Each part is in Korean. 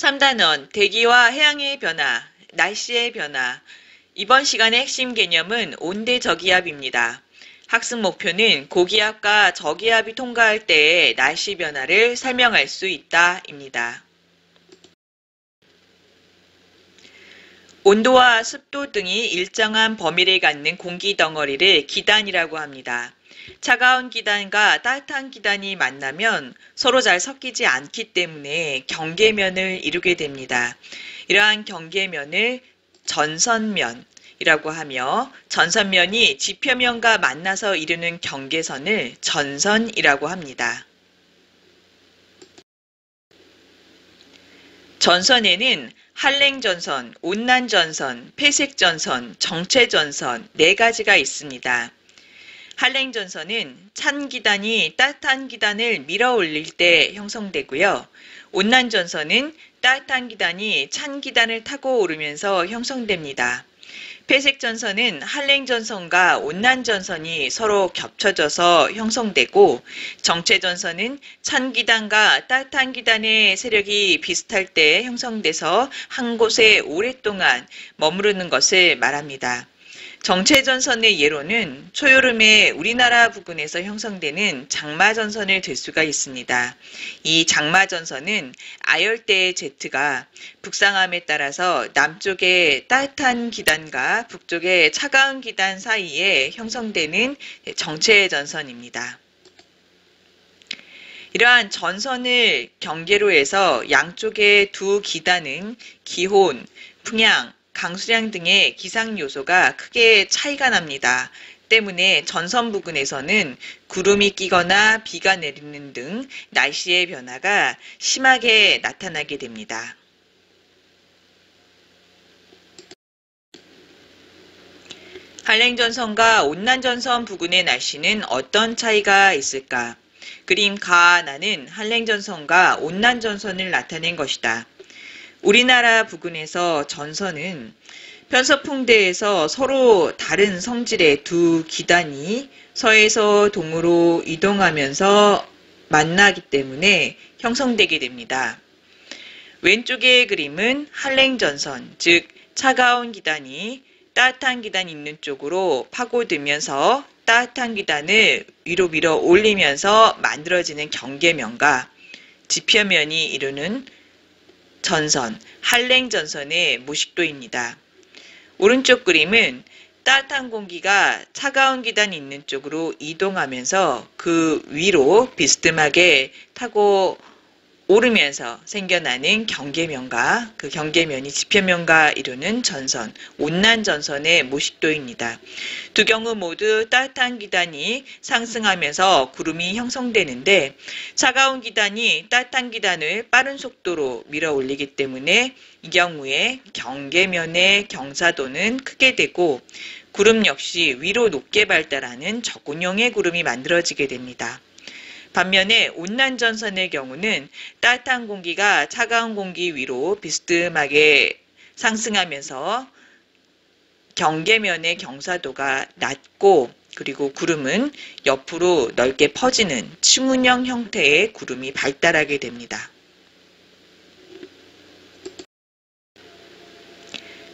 3단원 대기와 해양의 변화, 날씨의 변화. 이번 시간의 핵심 개념은 온대저기압입니다. 학습 목표는 고기압과 저기압이 통과할 때의 날씨 변화를 설명할 수 있다입니다. 온도와 습도 등이 일정한 범위를 갖는 공기 덩어리를 기단이라고 합니다. 차가운 기단과 따뜻한 기단이 만나면 서로 잘 섞이지 않기 때문에 경계면을 이루게 됩니다. 이러한 경계면을 전선면이라고 하며 전선면이 지표면과 만나서 이루는 경계선을 전선이라고 합니다. 전선에는 한랭전선, 온난전선, 폐색전선, 정체전선 4가지가 있습니다. 한랭전선은 찬 기단이 따뜻한 기단을 밀어 올릴 때 형성되고요. 온난전선은 따뜻한 기단이 찬 기단을 타고 오르면서 형성됩니다. 폐색전선은 한랭전선과 온난전선이 서로 겹쳐져서 형성되고, 정체전선은 찬 기단과 따뜻한 기단의 세력이 비슷할 때 형성돼서 한 곳에 오랫동안 머무르는 것을 말합니다. 정체전선의 예로는 초여름에 우리나라 부근에서 형성되는 장마전선을 들 수가 있습니다. 이 장마전선은 아열대의 제트가 북상함에 따라서 남쪽의 따뜻한 기단과 북쪽의 차가운 기단 사이에 형성되는 정체전선입니다. 이러한 전선을 경계로 해서 양쪽의 두 기단은 기온, 풍향, 강수량 등의 기상 요소가 크게 차이가 납니다. 때문에 전선 부근에서는 구름이 끼거나 비가 내리는 등 날씨의 변화가 심하게 나타나게 됩니다. 한랭전선과 온난전선 부근의 날씨는 어떤 차이가 있을까? 그림 가나는 한랭전선과 온난전선을 나타낸 것이다. 우리나라 부근에서 전선은 편서풍대에서 서로 다른 성질의 두 기단이 서에서 동으로 이동하면서 만나기 때문에 형성되게 됩니다. 왼쪽의 그림은 한랭전선, 즉 차가운 기단이 따뜻한 기단이 있는 쪽으로 파고들면서 따뜻한 기단을 위로 밀어 올리면서 만들어지는 경계면과 지표면이 이루는 전선, 한랭전선의 모식도입니다. 오른쪽 그림은 따뜻한 공기가 차가운 기단이 있는 쪽으로 이동하면서 그 위로 비스듬하게 타고 오르면서 생겨나는 경계면과 그 경계면이 지표면과 이루는 전선, 온난전선의 모식도입니다. 두 경우 모두 따뜻한 기단이 상승하면서 구름이 형성되는데, 차가운 기단이 따뜻한 기단을 빠른 속도로 밀어 올리기 때문에 이 경우에 경계면의 경사도는 크게 되고, 구름 역시 위로 높게 발달하는 저군형의 구름이 만들어지게 됩니다. 반면에 온난전선의 경우는 따뜻한 공기가 차가운 공기 위로 비스듬하게 상승하면서 경계면의 경사도가 낮고, 그리고 구름은 옆으로 넓게 퍼지는 층운형 형태의 구름이 발달하게 됩니다.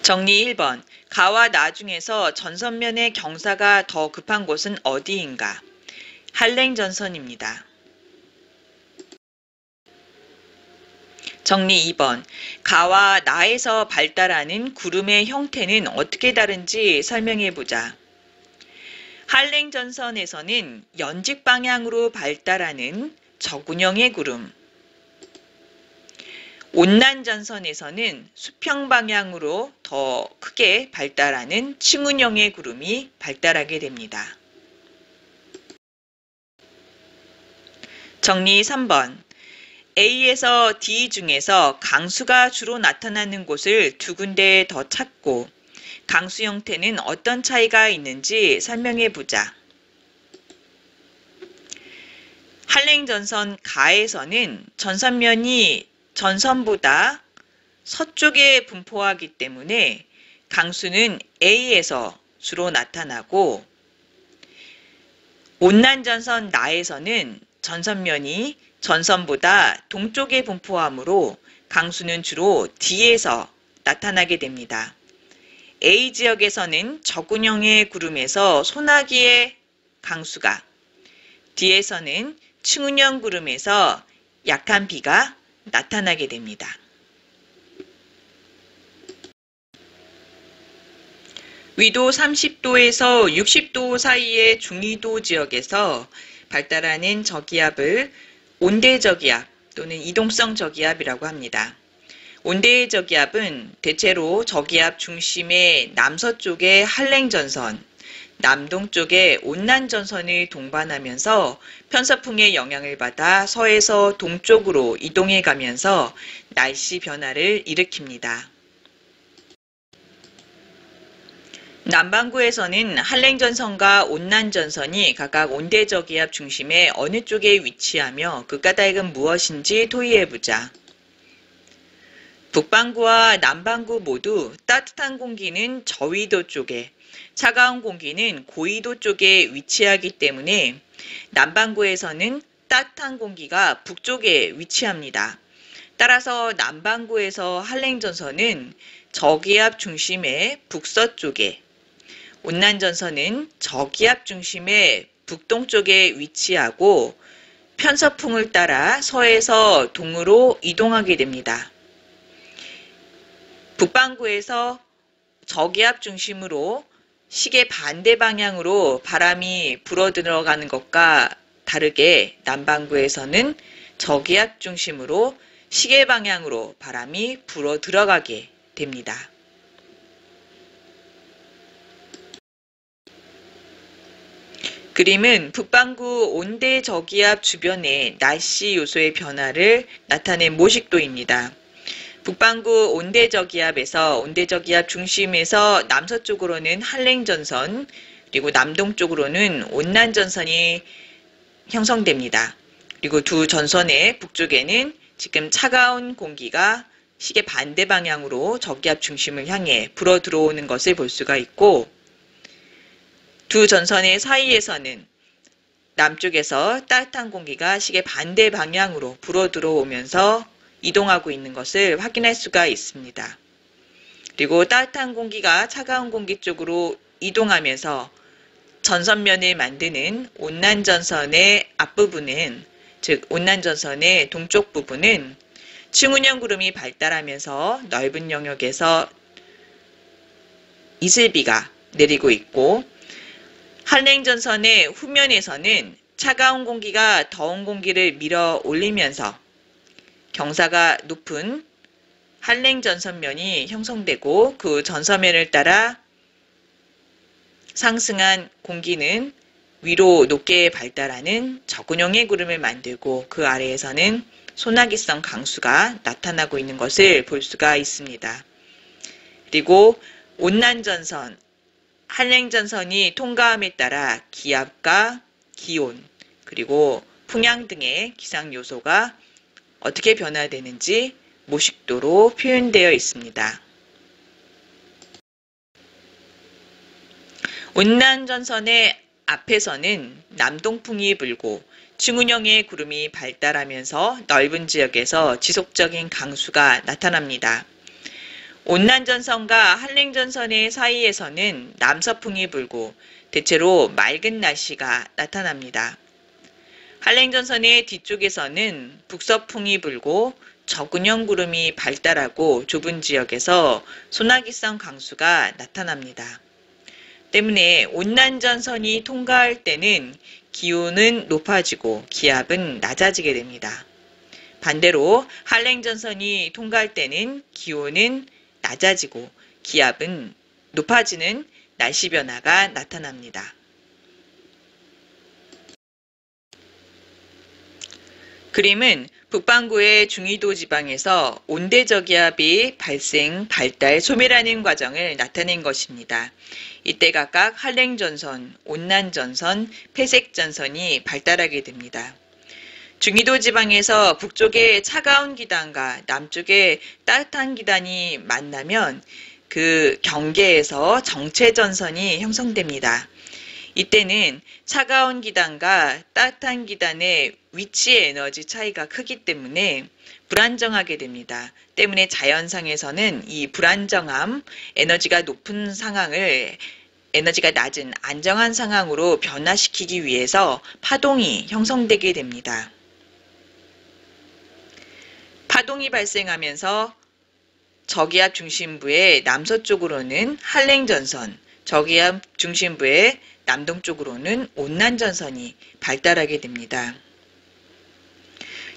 정리 1번. 가와 나 중에서 전선면의 경사가 더 급한 곳은 어디인가? 한랭전선입니다. 정리 2번. 가와 나에서 발달하는 구름의 형태는 어떻게 다른지 설명해보자. 한랭전선에서는 연직 방향으로 발달하는 저군형의 구름, 온난전선에서는 수평 방향으로 더 크게 발달하는 층운형의 구름이 발달하게 됩니다. 정리 3번. A에서 D 중에서 강수가 주로 나타나는 곳을 두 군데 더 찾고 강수 형태는 어떤 차이가 있는지 설명해 보자. 한랭전선 가에서는 전선면이 전선보다 서쪽에 분포하기 때문에 강수는 A에서 주로 나타나고, 온난전선 나에서는 전선면이 전선보다 동쪽에 분포하므로 강수는 주로 D에서 나타나게 됩니다. A 지역에서는 저군형의 구름에서 소나기의 강수가, D에서는 층운형 구름에서 약한 비가 나타나게 됩니다. 위도 30도에서 60도 사이의 중위도 지역에서 발달하는 저기압을 온대저기압 또는 이동성 저기압이라고 합니다. 온대저기압은 대체로 저기압 중심의 남서쪽의 한랭전선, 남동쪽의 온난전선을 동반하면서 편서풍의 영향을 받아 서에서 동쪽으로 이동해 가면서 날씨 변화를 일으킵니다. 남반구에서는 한랭전선과 온난전선이 각각 온대저기압 중심의 어느 쪽에 위치하며 그 까닭은 무엇인지 토의해보자. 북반구와 남반구 모두 따뜻한 공기는 저위도 쪽에, 차가운 공기는 고위도 쪽에 위치하기 때문에 남반구에서는 따뜻한 공기가 북쪽에 위치합니다. 따라서 남반구에서 한랭전선은 저기압 중심의 북서쪽에, 온난전선은 저기압 중심의 북동쪽에 위치하고 편서풍을 따라 서에서 동으로 이동하게 됩니다. 북반구에서 저기압 중심으로 시계 반대 방향으로 바람이 불어 들어가는 것과 다르게 남반구에서는 저기압 중심으로 시계 방향으로 바람이 불어 들어가게 됩니다. 그림은 북반구 온대 저기압 주변의 날씨 요소의 변화를 나타낸 모식도입니다. 북반구 온대저기압에서 온대저기압 중심에서 남서쪽으로는 한랭전선, 그리고 남동쪽으로는 온난전선이 형성됩니다. 그리고 두 전선의 북쪽에는 지금 차가운 공기가 시계 반대 방향으로 저기압 중심을 향해 불어 들어오는 것을 볼 수가 있고, 두 전선의 사이에서는 남쪽에서 따뜻한 공기가 시계 반대 방향으로 불어 들어오면서 이동하고 있는 것을 확인할 수가 있습니다. 그리고 따뜻한 공기가 차가운 공기 쪽으로 이동하면서 전선면을 만드는 온난전선의 앞부분은, 즉 온난전선의 동쪽 부분은 층운형 구름이 발달하면서 넓은 영역에서 이슬비가 내리고 있고, 한랭전선의 후면에서는 차가운 공기가 더운 공기를 밀어 올리면서 경사가 높은 한랭전선면이 형성되고, 그 전선면을 따라 상승한 공기는 위로 높게 발달하는 저군형의 구름을 만들고, 그 아래에서는 소나기성 강수가 나타나고 있는 것을 볼 수가 있습니다. 그리고 온난전선, 한랭전선이 통과함에 따라 기압과 기온, 그리고 풍향 등의 기상 요소가 어떻게 변화되는지 모식도로 표현되어 있습니다. 온난전선의 앞에서는 남동풍이 불고 층운형의 구름이 발달하면서 넓은 지역에서 지속적인 강수가 나타납니다. 온난전선과 한랭전선의 사이에서는 남서풍이 불고 대체로 맑은 날씨가 나타납니다. 한랭전선의 뒤쪽에서는 북서풍이 불고 저군형 구름이 발달하고 좁은 지역에서 소나기성 강수가 나타납니다. 때문에 온난전선이 통과할 때는 기온은 높아지고 기압은 낮아지게 됩니다. 반대로 한랭전선이 통과할 때는 기온은 낮아지고 기압은 높아지는 날씨 변화가 나타납니다. 그림은 북반구의 중위도 지방에서 온대저기압이 발생, 발달, 소멸하는 과정을 나타낸 것입니다. 이때 각각 한랭전선, 온난전선, 폐색전선이 발달하게 됩니다. 중위도 지방에서 북쪽의 차가운 기단과 남쪽의 따뜻한 기단이 만나면 그 경계에서 정체전선이 형성됩니다. 이때는 차가운 기단과 따뜻한 기단의 위치의 에너지 차이가 크기 때문에 불안정하게 됩니다. 때문에 자연상에서는 이 불안정함, 에너지가 높은 상황을 에너지가 낮은 안정한 상황으로 변화시키기 위해서 파동이 형성되게 됩니다. 파동이 발생하면서 저기압 중심부의 남서쪽으로는 한랭전선, 저기압 중심부의 남동쪽으로는 온난전선이 발달하게 됩니다.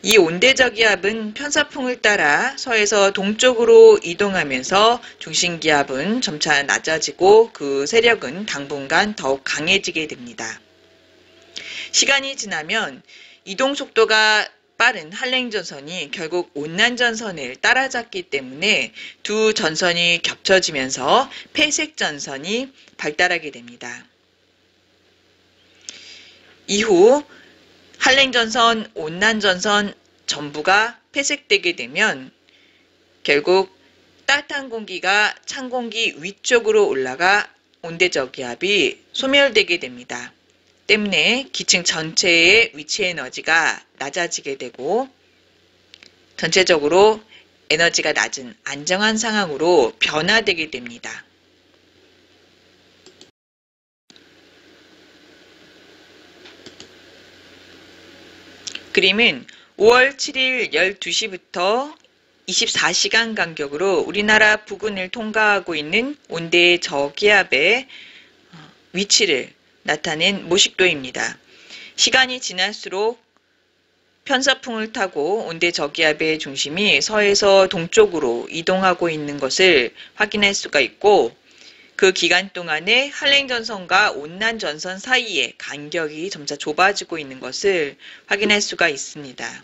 이 온대저기압은 편서풍을 따라 서에서 동쪽으로 이동하면서 중심기압은 점차 낮아지고 그 세력은 당분간 더욱 강해지게 됩니다. 시간이 지나면 이동 속도가 빠른 한랭전선이 결국 온난전선을 따라잡기 때문에 두 전선이 겹쳐지면서 폐색전선이 발달하게 됩니다. 이후 한랭전선, 온난전선 전부가 폐색되게 되면 결국 따뜻한 공기가 찬 공기 위쪽으로 올라가 온대저기압이 소멸되게 됩니다. 때문에 기층 전체의 위치 에너지가 낮아지게 되고 전체적으로 에너지가 낮은 안정한 상황으로 변화되게 됩니다. 그림은 5월 7일 12시부터 24시간 간격으로 우리나라 부근을 통과하고 있는 온대 저기압의 위치를 나타낸 모식도입니다. 시간이 지날수록 편서풍을 타고 온대 저기압의 중심이 서에서 동쪽으로 이동하고 있는 것을 확인할 수가 있고 그 기간 동안에 한랭전선과 온난전선 사이의 간격이 점차 좁아지고 있는 것을 확인할 수가 있습니다.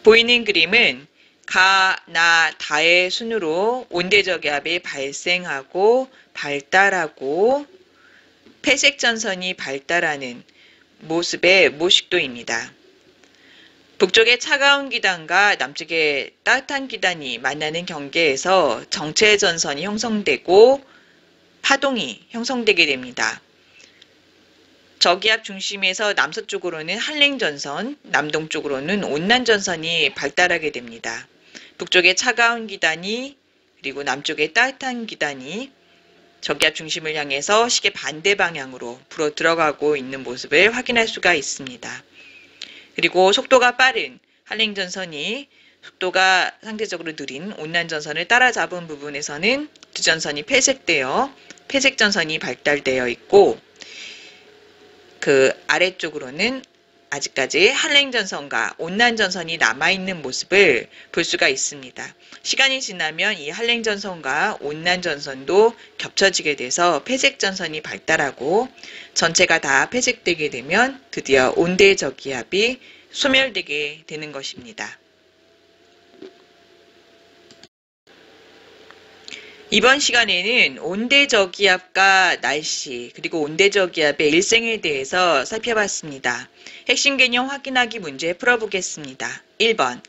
보이는 그림은 가, 나, 다의 순으로 온대저기압이 발생하고 발달하고 폐색전선이 발달하는 모습의 모식도입니다. 북쪽의 차가운 기단과 남쪽의 따뜻한 기단이 만나는 경계에서 정체전선이 형성되고 파동이 형성되게 됩니다. 저기압 중심에서 남서쪽으로는 한랭전선, 남동쪽으로는 온난전선이 발달하게 됩니다. 북쪽의 차가운 기단이 그리고 남쪽의 따뜻한 기단이 저기압 중심을 향해서 시계 반대 방향으로 불어 들어가고 있는 모습을 확인할 수가 있습니다. 그리고 속도가 빠른 한랭전선이 속도가 상대적으로 느린 온난전선을 따라잡은 부분에서는 두 전선이 폐색되어 폐색전선이 발달되어 있고 그 아래쪽으로는 아직까지 한랭전선과 온난전선이 남아있는 모습을 볼 수가 있습니다. 시간이 지나면 이 한랭전선과 온난전선도 겹쳐지게 돼서 폐색전선이 발달하고 전체가 다 폐색되게 되면 드디어 온대저기압이 소멸되게 되는 것입니다. 이번 시간에는 온대저기압과 날씨 그리고 온대저기압의 일생에 대해서 살펴봤습니다. 핵심 개념 확인하기 문제 풀어보겠습니다. 1번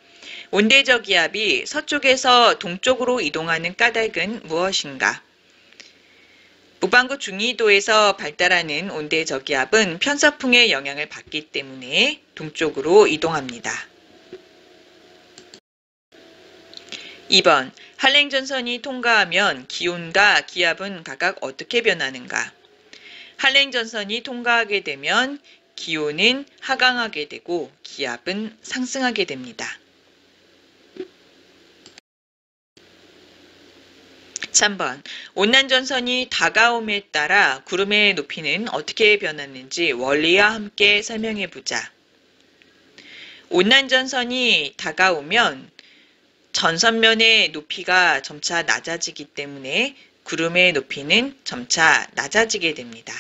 온대저기압이 서쪽에서 동쪽으로 이동하는 까닭은 무엇인가? 북반구 중위도에서 발달하는 온대저기압은 편서풍의 영향을 받기 때문에 동쪽으로 이동합니다. 2번 한랭전선이 통과하면 기온과 기압은 각각 어떻게 변하는가? 한랭전선이 통과하게 되면 기온은 하강하게 되고 기압은 상승하게 됩니다. 3번 온난전선이 다가옴에 따라 구름의 높이는 어떻게 변하는지 원리와 함께 설명해 보자. 온난전선이 다가오면 전선면의 높이가 점차 낮아지기 때문에 구름의 높이는 점차 낮아지게 됩니다.